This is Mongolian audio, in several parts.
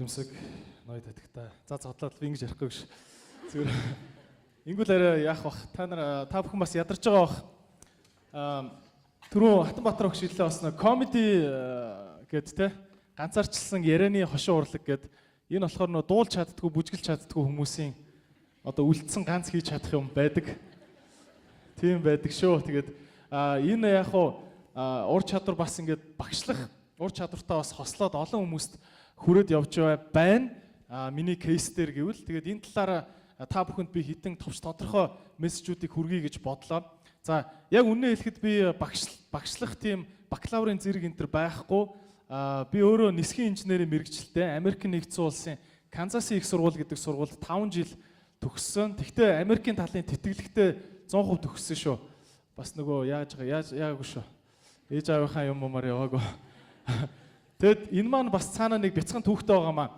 Хөмсөг ноёд татагтай. За зодлоод би ингэж ярихгүй гэж. Зүгээр. Ингүүл арай яах бах. Та бүхэн бас ядарч байгаа бах. Түрүү Хатанбаатар огш хэллээ бас нэг комеди гэд те ганцаарчлсан ярианы хошин урлаг гэд энэ болохоор нөө дуулж чаддгүй, бүжгэлж чаддгүй хүмүүсийн одоо үлдсэн ганц хийж чадах юм байдаг. Тийм байдаг шүү. Тэгээд энэ яг ур чадвар бас ингээд багшлах ур чадвартаа бас хослоод олон хүмүүст хүрээд явж байна. Миний кейс дээр гэвэл тэгээд энэ талаараа та бүхэнд би хитэн товч тодорхой мессежүүдийг хүргэе гэж бодлоо. За яг үнэ хэлэхэд би багшлах тийм бакалаврын зэрэг энэ төр байхгүй. Би өөрөө нисхийн инженерийн мэргэжилтэй Америкийн нэгдсэн улсын Канзасын их сургууль гэдэг сургуульд 5 жил төгссөн. Тэгвэл Америкийн талын тэтгэлэгтэй 100% төгссөн шүү. Бас нөгөө яагүй шүү. Ээж аавынхаа юм умаар яваагүй. Тэгэд энэ маань бас цаана нэг бяцхан түүхтэй байгаамаа.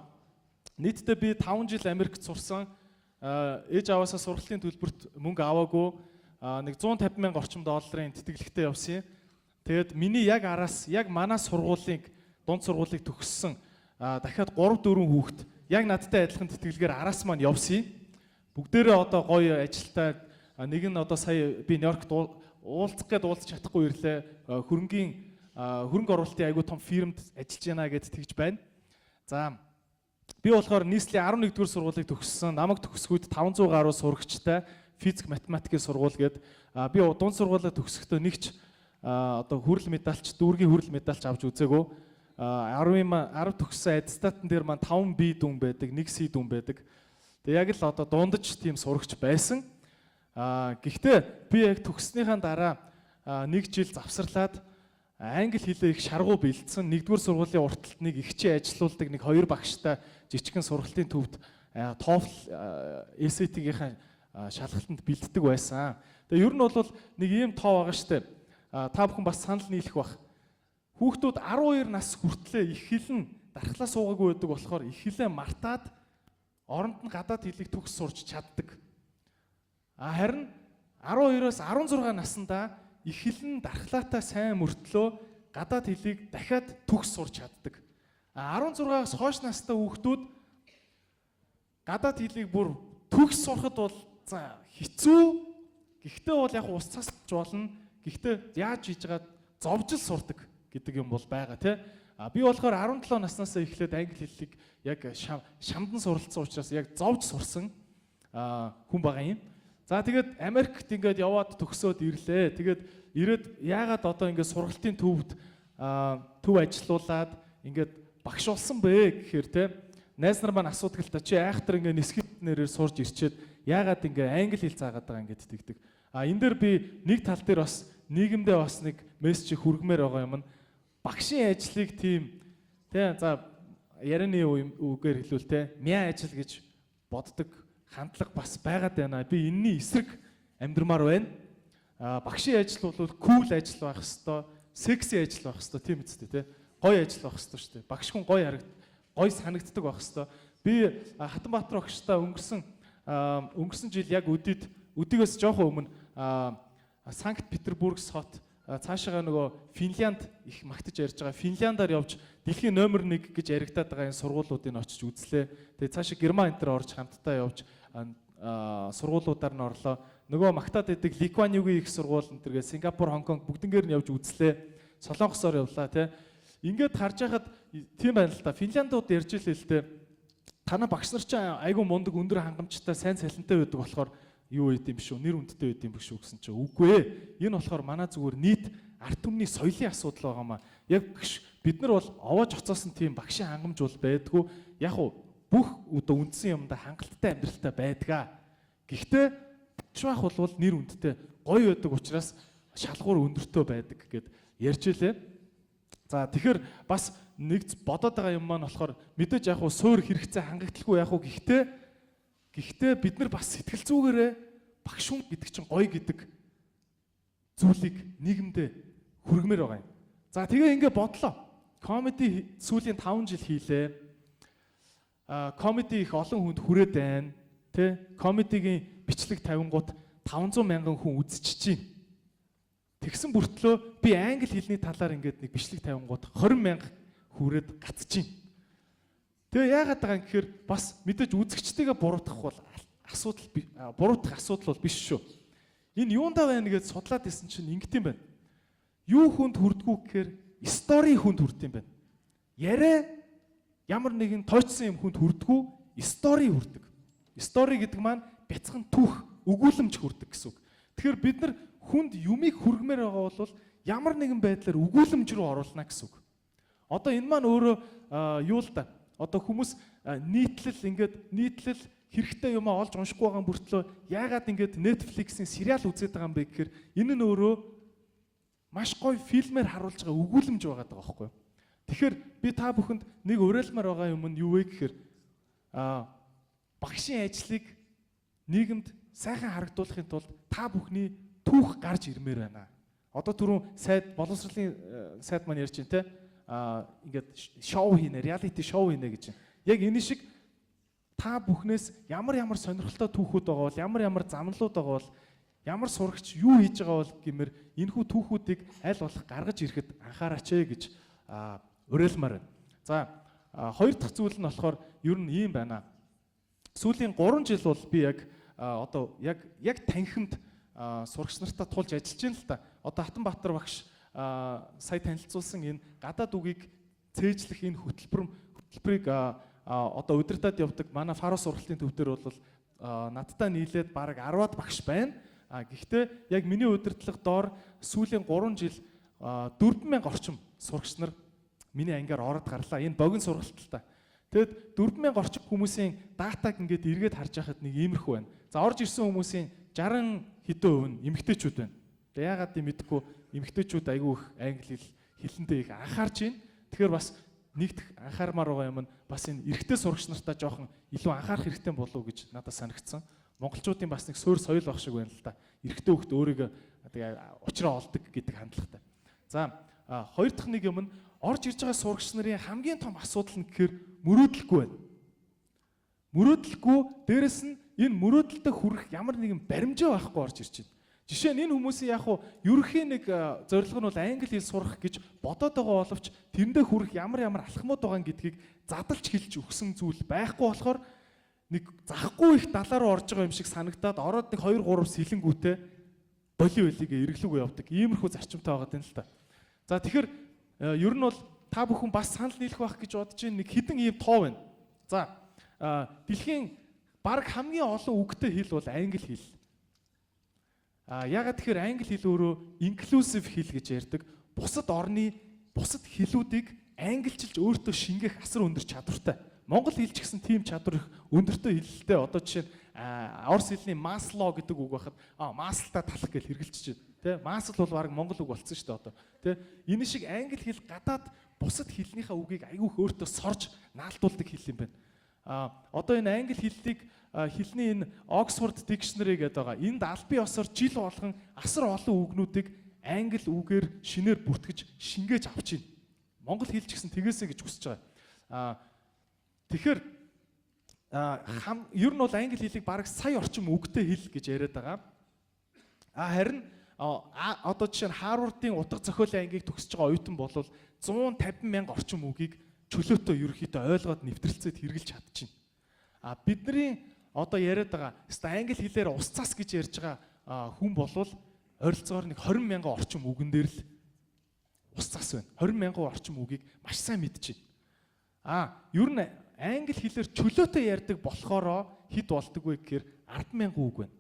Нийтдээ би 5 жил Америкт сурсан. Ээж аваасаа сургалтын төлбөрт мөнгө аваагүй. Нэг 150 мянга орчим долларын тэтгэлэгтэй явсан. Тэгэд миний яг араас яг манай сургуулийн дунд сургуулийг төгссөн дахиад 3 4 хүүхэд яг надтай адилхан тэтгэлгээр араас маань явсан. Бүгдээрээ одоо гоё ажилтай. Нэг нь одоо сая би Нью-Йоркт уулзах гээд уулзах чадахгүй ирлээ. Хөрөнгө оруулалтын айгүй том фирмд ажиллаж байна гэд тэгж байна. За би болохоор нийслэлийн 11-р сургуулийг төгссөн. Намайг төгсгүүд 500 гаруй сурагчтай физик математикийн сургууль гээд би дунд сургуулаа төгсөхдөө нэгч одоо хүрэл медальч, дүүргийн хүрэл медальч авч үзээгүй. 10 төгссөн аттестатн дээр маань 5 B дүн байдаг, 1 C дүн байдаг. Тэгээ яг л одоо дундаж тийм сурагч байсан. Гэхдээ би яг төгссөнийхаа дараа 1 жил завсарлаад англи хэлээ их шаргуу бэлдсэн. 1-р сургуулийн уртталт нэг ихчийн ажилуулдаг нэг 2 багштай жижигхэн сургалтын төвд TOEFL SAT-ийн шалгалтанд бэлддэг байсан. Тэгээ ер нь бол нэг ийм тоо байгаа штэ. Та бүхэн бас санал нийлэх бах. Хүүхдүүд 12 нас хүртлээр их хэлэн дархлаа суугаагүй байдаг болохоор их хэлээ мартаад оронд нь гадаад хэлийг төгс сурч чаддаг. Харин 12-оос 16 наснда их хэлэн дархлаатай сайн мөртлөө гадаад хэлийг дахиад төгс сурч чаддаг. 16-аас хойш настай хүүхдүүд гадаад хэлийг бүр төгс сурахад бол за хэцүү. Гэхдээ бол яг ус цасч болно. Гэхдээ яаж хийж байгаа зовж л сурдаг гэдэг юм бол байгаа тий. Би болохоор 17 наснаас эхлээд англи хэллийг яг шамдан суралцсан учраас яг зовж сурсан хүн байгаа юм. За тэгээд Америкт ингээд яваад төгсөөд ирлээ. Тэгээд ирээд яагаад одоо ингээд сургалтын төв ажилуулад ингээд багш болсон бэ гэхээр те найз нар маань асуудаг л та чи айхтар ингээд нисгэн нэрээр сурж ирчээд яагаад ингээд англи хэл заагаад байгаа ингээд тэгдэг. Энэ дээр би нэг тал дээр бас нийгэмдээ бас нэг мессеж хүргэмээр байгаа юм. Багшийн ажлыг тийм те за ярианы үгээр хэлвэл те мяа ажил гэж боддог хандлага бас байгаад байна. Би энэний эсрэг амьдрмаар байна. Багшийн ажил бол кул ажил байх хэвээр, секси ажил байх хэвээр тийм үстэй те. Гоё ажил байх хэвээр шүү дээ. Багш хүн гоё санагддаг байх хэвээр. Би Хатанбаатар огштой өнгөрсөн жил яг өдийгөөс жоохон өмнө Санкт Петербургс хот цаашаа нөгөө Финлянд их магтаж ярьж байгаа. Финляндаар явж дэлхийн номер 1 гэж яригадаад байгаа энэ сургуулиудыг очиж үзлээ. Тэгээ цаашаа Герман энтер орж хамтдаа явж сургуулиудаар нь орлоо. Нөгөө магтаад байдаг Ликваниугийн их сургууль энтергээ Сингапур, Хонконг бүгднгээр нь явж үзлээ. Солонгосоор явлаа тий. Ингээд харж байхад тийм байна л та. Финляндууд ярьж илээ л дээ. Танаа багш нар ч айгүй мундаг өндөр хангамжтай сайн салентай байдаг болохоор юу байд юм шүү, нэр үндтэй байд юм биш үү гэсэн чинь үгүй ээ. Энэ болохоор манай зүгээр нийт ард түмний соёлын асуудал байгаамаа. Яг бид нар бол овоож оцоосон тийм багшийн хангамж бол байдгүй. Яг бүх одоо үндсэн юмдаа хангалттай амьдралтай байдгаа. Гэхдээ бачвах бол нэр үндтэй гоё байдаг учраас шалгуур өндөртөө байдаг гэд ярьж илээ. За тэгэхээр бас нэг бодоод байгаа юм маань болохоор мэдээж яг суур хэрэгцээ хангагдaltaгүй яг гэхдээ бид нар бас сэтгэл зүгээрээ багш хүн гэдэг чинь гоё гэдэг зүйлийг нийгэмдээ хүргэмээр байгаа юм. За тэгээ ингээ бодлоо. Комеди сүүлийн 5 жил хийлээ. Комеди их олон хүнд хүрээд байна. Тэ? Комедигийн бичлэг 50-гууд 500 мянган хүн үзчихэж байна. Тэгсэн бүртлөө би англи хэлний талаар ингээд нэг бичлэг 50-гууд 20 мянга хүрээд гацж байна. Тэгээ яагаад байгаа юм гэхээр бас мэдээж үзэгчдийгээ буруутгах бол буруутгах асуудал бол биш шүү. Энэ юундаа байна гэж судлаад исэн чинь ингэт юм байна. Юу хүнд хүрдгүү гэхээр стори хүнд хүрд юм байна. Яриа ямар нэгэн тойцсон юм хүнд хүрдгүү, стори хүрдэг. Стори гэдэг маань бяцхан түүх, өгүүлэмж хүрдэг гэсэн үг. Тэгэхээр бид нар хүнд юмыг хүргэмээр байгаа бол ямар нэгэн байдлаар өгүүлэмж рүү оруулна гэсэн үг. Одоо энэ маань өөрөө юу л да. Одоо хүмүүс нийтлэл хэрэгтэй юм олж уншихгүй байгаа бүртлөө яагаад ингэж Netflix-ийн сериал үзээд байгаа юм бэ гэхээр энэ нь өөрөө маш гоё фильмээр харуулж байгаа өгүүлэмж байгаа даа байхгүй юу. Тэгэхээр би та бүхэнд нэг уриалмаар байгаа юм нь юу вэ гэхээр багшийн ажлыг нийгэмд сайхан харагдуулахын тулд та бүхний түүх гарч ирмээр байна. Одоо түрүүн боловсролын сайд маань ярьж байна те. Ингээд шоу хийнэ, реалити шоу хийнэ гэж. Яг энэ шиг та бүхнээс ямар сонирхолтой түүхүүд байгаа бол, ямар замналууд байгаа бол, ямар сурагч юу хийж байгаа бол гэмээр энэхүү түүхүүдийг аль болох гаргаж ирэхэд анхаараач гэж уриалмаар байна. За хоёр дахь зүйл нь болохоор ер нь ийм байна. Сүүлийн 3 жил бол би одоо яг танхимд сурагч нартай тулж ажиллаж байна л та. Одоо Хатанбаатар багш сая танилцуулсан энэ гадаад үгийг цээжлэх энэ хөтөлбөрийг одоо удирдаад явдаг манай фаро сургалтын төв дээр бол надтай нийлээд бараг 10-аад багш байна. Гэхдээ яг миний удирдлага доор сүүлийн 3 жил 4,000 орчим сурагч нар миний ангиар ороод гарлаа. Энэ богино сургалт л та. Тэгэд 4,000 орчим хүмүүсийн датаг ингээд эргээд харж байхад нэг иймэрхүү байна. За орж ирсэн хүмүүсийн 60 хэдэн хувь нь эмэгтэйчүүд байна. Тэгээ яагаад юм мэдэхгүй эмэгтэйчүүд айгүй их англи хэлэндээ их анхаарч байна. Тэгэхээр бас нэгдэх анхаармаар байгаа юм нь бас энэ эрэгтэй сурагч нартаа жоохон илүү анхаарах хэрэгтэй болов уу гэж надад санагдсан. Монголчуудын бас нэг суурь соёл баг шиг байна л да. Эрэгтэй хөлт өөрийгөө тэгээ учраа олдог гэдэг хандлагатай. За хоёр дахь нэг юм нь орж ирж байгаа сурагч нарын хамгийн том асуудал нь гэхээр мөрөөдөлгүй байна. Мөрөөдөлгүй, дээрэс нь энэ мөрөөдөлтөд хүрэх ямар нэгэн баримжаа байхгүй орж ирж байна. Жишээ нь энэ хүмүүсийн яг хуу ерөнхийн нэг зорилго нь бол англи хэл сурах гэж бодоод байгаа боловч тэрэндээ хүрэх ямар алхмууд байгаа гэдгийг задлж хэлж өгсөн зүйл байхгүй болохоор нэг захгүй их далаа руу орж байгаа юм шиг санагдаад ороод нэг 2 3 сэлэнгүүтээ болио эргэлүүгөө явдаг. Иймэрхүү зарчимтай байгаа юм л та. За тэгэхээр ер нь бол та бүхэн бас санал нийлэх байх гэж бодож байна. Нэг хідэн ийм тоо байна. За дэлхийн баг хамгийн олон үгтэй хэл бол англи хэл. Ягаад тэгэхээр англи хэл өөрөө inclusive хэл гэж ярьдаг. Бусад орны бусад хэлүүдийг англичилж өөртөө шингээх асар өндөр чадвартай. Монгол хэл ч гэсэн тийм чадвар их өндөртэй хэллэлтэй. Одоо жишээ нь орос хэлний масло гэдэг үг байхад маслтаа талах гэж хэрэгжилж байна. Тэ масл бол баг монгол үг болсон шүү дээ одоо. Тэ энэ шиг англи хэл гадаад бусад хэлнийхээ үгийг айгүйх өөртөө сорж наалтуулдаг хэл юм байна. Одоо энэ англи хэллийг хэлний энэ Oxford Dictionary гэдэг байгаа. Энд албан ёсоор жил болгон асар олон үгнүүдийг англи үгээр шинээр бүртгэж шингээж авч байна. Монгол хэл ч гэсэн тэгээсэ гэж хүсэж байгаа. Тэгэхээр ер нь бол англи хэлийг бараг сая орчим үгтэй хэл гэж яриад байгаа. Харин одоо жишээ нь Харвардын утга зохиолын ангийг төгсөж байгаа оюутан бол 150,000 орчим үгийг чөлөөтэй ерөөхдөө ойлгоод нэвтрэлцээд хэрэгжилж чадчихна. Бидний одоо яриад байгаа англи хэлээр ус цас гэж ярьж байгаа хүн болвол ойролцоогоор нэг 20,000 орчим үгэн дээр л ус цас байна. 20,000 орчим үгийг маш сайн мэдчихэв. Ер нь англи хэлээр чөлөөтэй ярьдаг болохоор хэд болдог вэ гэхээр 10,000 үг байна.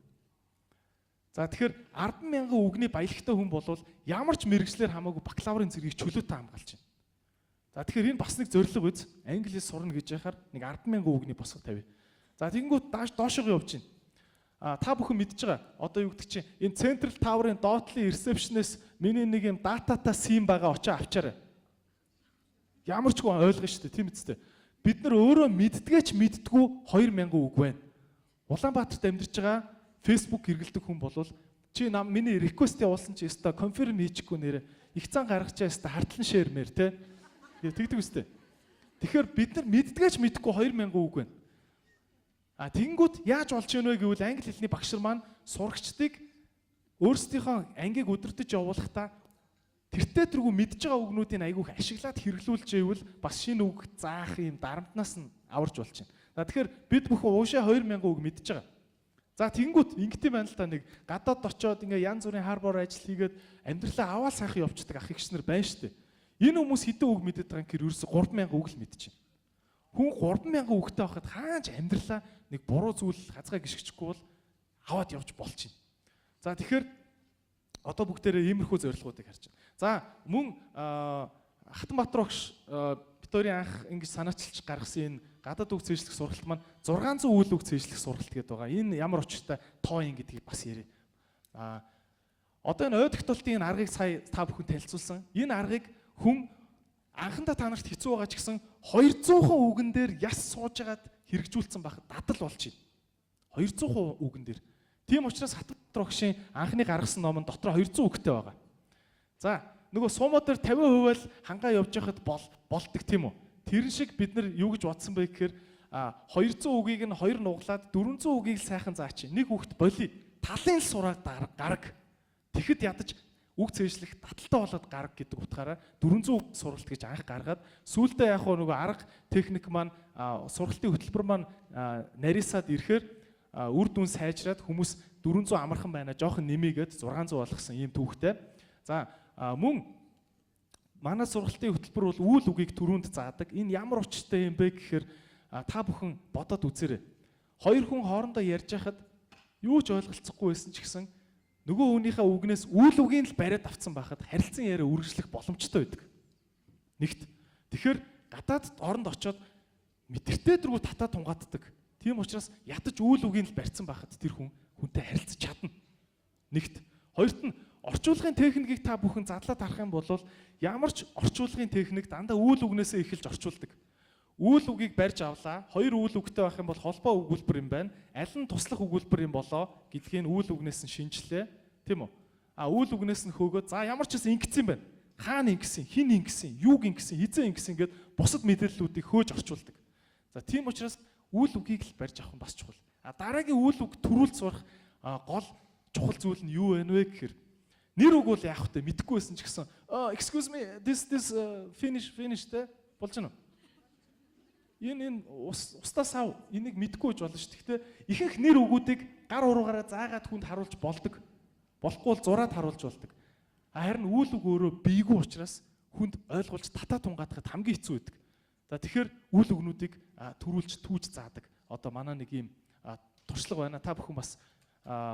За тэгэхээр 10,000 үгний баялагтай хүн болвол ямар ч мэргэжлэр хамаагүй бакалаврын зэргийг чөлөөтэй хамгаалж байна. За тэгэхээр энэ бас нэг зорилго үз. Англи хэл сурна гэж яхаар нэг 10,000 үгний босго тавь. За тэгэнгүүт доошоо явж байна. Та бүхэн мэдж байгаа. Одоо юу гэдэг чинь энэ Central Tower-ын доотлын reception-ээс миний нэг юм дататай SIM байгаа очоо авчаарай. Ямар ч хүн ойлгоно шүү дээ, тийм үстэй. Бид нар өөрөө мэддгээч мэддгүү 2,000 үг байна. Улаанбаатарт амьдарч байгаа Facebook хэрэглэдэг хүн болвол чи миний request явуулсан чи өстой confirm хийчихгүй нэрэ их цан гаргачаа өстой хартлан шеэрмээр те. Тэгдэг үстэй. Тэгэхээр бид нар мэддгээч мэддгүү 2,000 үг байна. Тэгэнгүүт яаж болж ийнө вэ гэвэл англи хэлний багш нар маань сурагчдыг өөрсдийнхөө ангийг удирдах явуулахдаа тэртээ тэргүй мэдж байгаа үгнүүдийг айгүйх ашиглаад хэрэглүүлж ивэл бас шинэ үг заах юм дарамтнаас нь аварч болж байна. За тэгэхээр бид бүхэн уушаа 2000 үг мэдж байгаа. За тэгэнгүүт ингэдэм байна л та нэг гадаад очиод ингээ янз бүрийн харбор ажил хийгээд амьдралаа аваа сайхан явцдаг ах эгчнэр байна шүү дээ. Энэ хүмүүс хэдэн үг мэдээд байгаа юм гэхээр ерөөсө 3000 үг л мэдчихэв. Хүн 3000 үгтэй байхад хаач амьдралаа нэг буруу зүйл хазгаа гიშгчихгүй бол аваад явж болчихно. За тэгэхээр одоо бүгдээрээ иймэрхүү зорилгоодыг харж байна. За мөн Хатанбаатар багш Викторийн анх ингэж санаачилж гаргасан энэ гадаад үг цээжлэх сургалт маань 600 үйл үг цээжлэх сургалт гэдэг байгаа. Энэ ямар учиртай тоо юм гэдгийг бас ярив. Одоо энэ ой тогтоолтын энэ аргыг сая та бүхэн танилцуулсан. Энэ аргыг хүн анхандаа та нарт хэцүү байгаа ч гэсэн 200% үгэн дээр яс сууж агаад хэрэгжүүлсэн байхад дадал болж байна. 200% үгэн дээр. Тийм учраас Хатанбаатар багшийн анхны гаргасан ном нь дотор 200 үгтэй байгаа. За нөгөө сумууд дээр 50% л хангаа явж байхад болдог тийм үү? Тэрэн шиг бид нар юу гэж бодсон бэ гэхээр 200 үгийг нь 2 нуглаад 400 үгийг сайхан заач. Нэг үгт боли талын л сураад гараг. Тэгэхэд ядаж үг цээжлэх таталтай болоод гараг гэдэг утгаараа 400 үг сургалт гэж анх гаргаад сүүлдээ яг нөгөө арга техник маань сургалтын хөтөлбөр маань нарийсаад ирэхээр үр дүн сайжраад хүмүүс 400 амархан байна. Жохон нэмийгээд 600 болгосон ийм түүхтэй. За мөн манай сургалтын хөтөлбөр бол үйл үгийг түрүүнд заадаг. Энэ ямар учиртай юм бэ гэхээр та бүхэн бодоод үзээрэй. Хоёр хүн хоорондоо ярьж байхад юу ч ойлголцохгүй байсан ч гэсэн нөгөө хүнийхээ үгнээс үйл үгийн л бариад авцсан байхад харилцан яриа үргэлжлэх боломжтой байдаг. Нэгт. Тэгэхээр гадаад оронд очиод мэдэртэй дөрвөө татаа тунгааддаг. Тийм учраас ятаж үйл үгийн л барьсан байхад тэр хүнтэй харилцаж чадна. Нэгт. Хоёрт нь орчуулгын техникийг та бүхэн задлаад харах юм бол ямар ч орчуулгын техник дандаа үйл үгнээсээ эхэлж орчуулдаг. Үйл үгийг барьж авлаа. Хоёр үйл үгтэй байх юм бол холбоо өгүүлбэр юм байна. Аль нь туслах өгүүлбэр юм болоо гэдгийг үйл үгнээс нь шинжилээ. Тийм үү? Үйл үгнээс нь хөөгөө за ямар ч гэсэн ингэсэн юм байна. Хаана ингэсэн, хин ингэсэн, юуг ингэсэн, хизээ ингэсэн гэд бусад мэдээллүүдийг хөөж орчуулдаг. За тийм учраас үйл үгийг л барьж авах нь бас чухал. Дараагийн үйл үг төрүүлж сурах гол чухал зүйл нь юу вэ гэхээр нэр үг бол яах вэ мэдэхгүй байсан ч гэсэн excuse me this finish те болж байна уу? Энэ устдаас ав энийг мэдэхгүй гэж болно шүү. Гэхдээ ихэнх нэр үгүүдийг гар уруугаараа заагаад хүнд харуулж болдог. Болохгүй бол зураад харуулж болдог. Харин үйл үг өөрөө бийгүй учраас хүнд ойлгуулж татаа тунгаадахад хамгийн хэцүү байдаг. За тэгэхээр үйл үгнүүдийг төрүүлж түүж заадаг. Одоо манай нэг ийм туршлага байна. Та бүхэн бас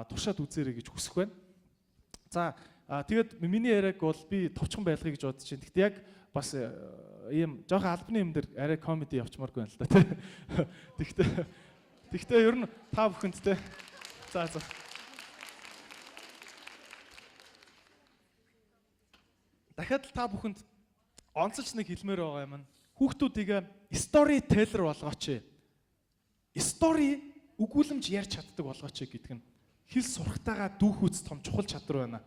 туршаад үзээрэй гэж хүсэх байна. За тэгээд миний яриаг бол би товчхон байлгая гэж бодож байна. Гэхдээ яг бас ийм жоохон албаны юм дээр арай комеди явчмааргүй байна л да тий. Тэгтээ ер нь та бүхэнд те. За. Дахиад та бүхэнд онцолж нэг хэлмээр байгаа юм. Хүүхдүүдийг storyteller болгооч. Story өгүүлэмж ярьж чаддаг болгооч гэдэг нь хэл сурахтайгаа дүүх үз том чухал чадвар байна.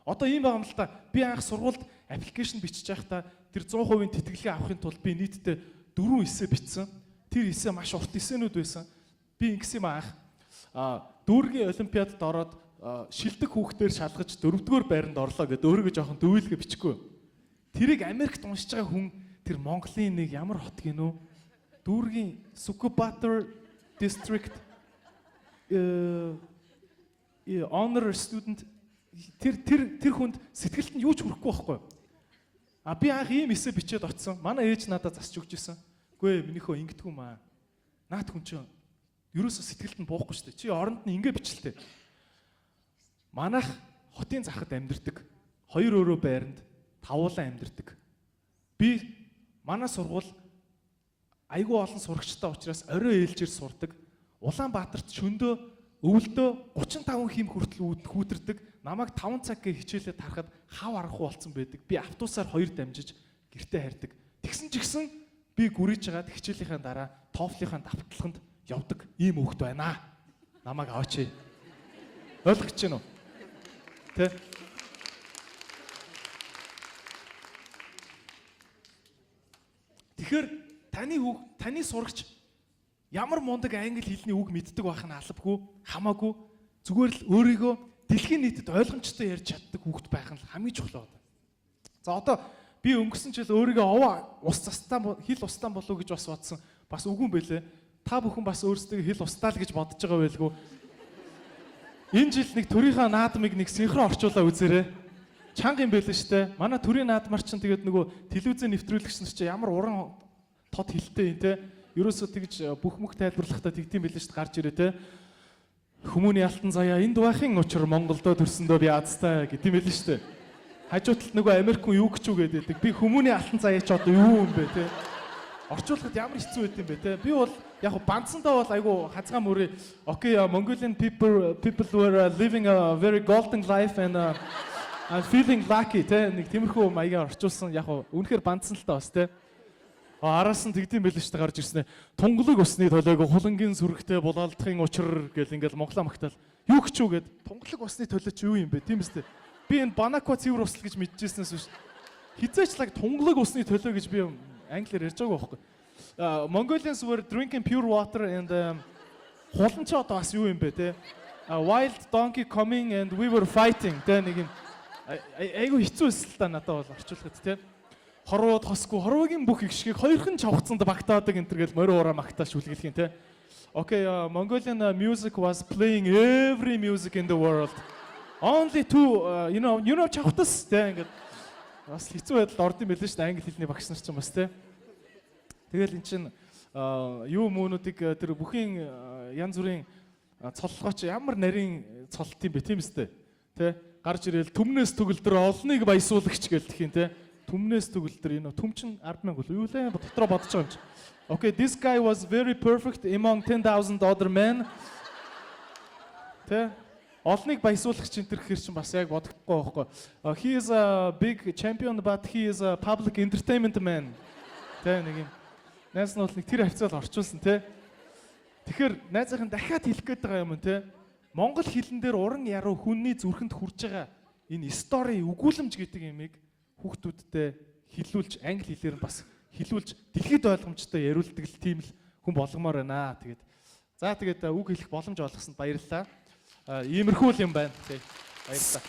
Одоо ийм байгаа юм л та. Би анх сургуульд аппликейшн бичиж байхдаа тэр 100% тэтгэлгээ авахын тулд би нийтдээ 4 эссе бичсэн. Тэр эссе маш урт эссенүүд байсан. Би ингэсэн юм анх дүүргийн олимпиадад ороод шилдэг хүүхдээр шалгаж 4-р байранд орлоо гэдээ өөрийгөө жоохон дөвөөлгөө бичихгүй. Тэрийг Америкт уншиж байгаа хүн тэр Монголын нэг ямар хот гинөө дүүргийн Sukubator district honor student тэр хүнд сэтгэлд нь юу ч хүрэхгүй байхгүй. Би анх ийм эссе бичээд очсон. Манай ээж надад засч өгч ирсэн. Үгүй ээ минийхөө ингэдэггүй маа. Наад хүн чинь ерөөсө сэтгэлд нь буухгүй шүү дээ. Чи оронд нь ингэ бичлээ. Манайх хотын захад амьдардаг. 2 өрөө байранд тавуулан амьдардаг. Би манай сургууль айгүй олон сурагчтай учраас орой ээлжээр сурдаг. Улаанбаатарт шөндөө өвөлдөө 35 хим хүртэл хүүтэрдэг. Намайг 5 цагийн хичээлээ тарахад хав арахгүй болсон байдаг. Би автобусаар 2 дамжиж гэртээ харьдаг. Тэгсэн ч гэсэн би гүрийж хагаад хичээлийнхаа дараа TOEFL-ийнхаа давталханд явдаг ийм хүүхэд байна. Намайг аваач. Ойлгож байна уу? Тэ? Тэгэхээр таны сурагч ямар мундаг англи хэлний үг мэддэг байх нь албагүй, хамаагүй. Зүгээр л өөрийгөө дэлхийн нийтэд ойлгомжтой ярьж чаддаг хүүхэд байх нь хамгийн чухал байна. За одоо би өнгөрсөн жил өөрийгөө хэл устдсан болов гэж бас бодсон. бас үгүй бэлээ. Та бүхэн бас өөрсдөө хэл устдаа л гэж бодож байгаа байлгүй. Энэ жил нэг төрийнхаа наадмыг нэг синхрон орчуулаа үзээрэй. Чанга юм байлээ штэ. Манай төрийн наадмар чинь тэгээд нөгөө телевизэн нэвтрүүлэгч нар чинь ямар уран тод хэлтэй юм те. Ерөөсөө тэгж бүх мөх тайлбарлахдаа тэгдэм байлээ штэ гарч ирээ те. Хүмүүний алтан заяа энд байхын учир Монголдо төрсөндөө би Азтай гэдэм байлээ штэ. Хажууталд нөгөө Америк хүн юу гэж үү гэдэг. Би хүмүүний алтан заяа ч одоо юу юм бэ те. Орчуулахад ямар хэцүү байт юм бэ те. Би бол яг бандсандаа бол айгу хазгаан мөрөө окей Mongolian people were living a very golden life and I'm feeling lucky те. Нэг тиймэрхүү маягаар орчуулсан яг үнэхээр бандсан л таа бас те. Араас нь тэгдэм байл шүү дээ гарч ирсэн. Тунгалаг усны толойг хулангийн сүрэгтэй булаалдахын учир гэл ингээл монголоо магтаал. Юу ч юу гэд тунгалаг усны толой ч юу юм бэ тийм үстэй. Би энэ Банаква цэвэр усл гэж мэдчихснээс биш. Хизээчлаг тунгалаг усны толой гэж би англиар ярьж байгаа байхгүй. Mongolians were drinking pure water and хулан ч одоо бас юу юм бэ те. Wild donkey coming and we were fighting те нэг юм айгу хэцүү эсэл та надад бол орчуулахад те. Хорвоод хосгүй хорвогийн бүх их шгийг хоёрхан чавхцанд багтаадаг энэ төр гэл морин ураа магтааш үлгэлэх юм те. Okay, Mongolian music was playing every music in the world. Only two you know чавхтас те ингээд бас хэцүү байдалд орд юм байлээ шүү дээ англи хэлний багш нар ч юм бас те. Тэгэл эн чин юу мөнүүдийг тэр бүхийн янз бүрийн цоллогооч ямар нарийн цолт юм бэ тийм үстэй те. Гарч ирэл түмнээс төгөлдөр олныг баясуулагч гэлдэх юм те. Түмнээс төгөлдөр энэ түмчин 10,000 үл юу лээ дотроо бодож байгаа юм чи. Okay, this guy was very perfect among 10,000 other men. Тэ олныг баясуулагч энэ төр гэхэр чинь бас яг бодохгүй байхгүй. He is a big champion but he is a public entertainment man. Тэ нэг юм. Найз нь бол нэг тэр хавцаал орчуулсан те. Тэгэхээр найзынхан дахиад хэлэх гээд байгаа юм те. Монгол хэлэн дээр уран яруу хүнний зүрхэнд хүрж байгаа энэ стори өгүүлэмж гэдэг юмыг хүүхдүүдтэй хэлүүлж англи хэлээр нь бас хэлүүлж дэлхийд ойлгомжтой яриулдаг л тийм л хүн болгомоор байна. Тэгээд үг хэлэх боломж олгосонд баярлалаа. Иймэрхүү л юм байна. Баярлалаа.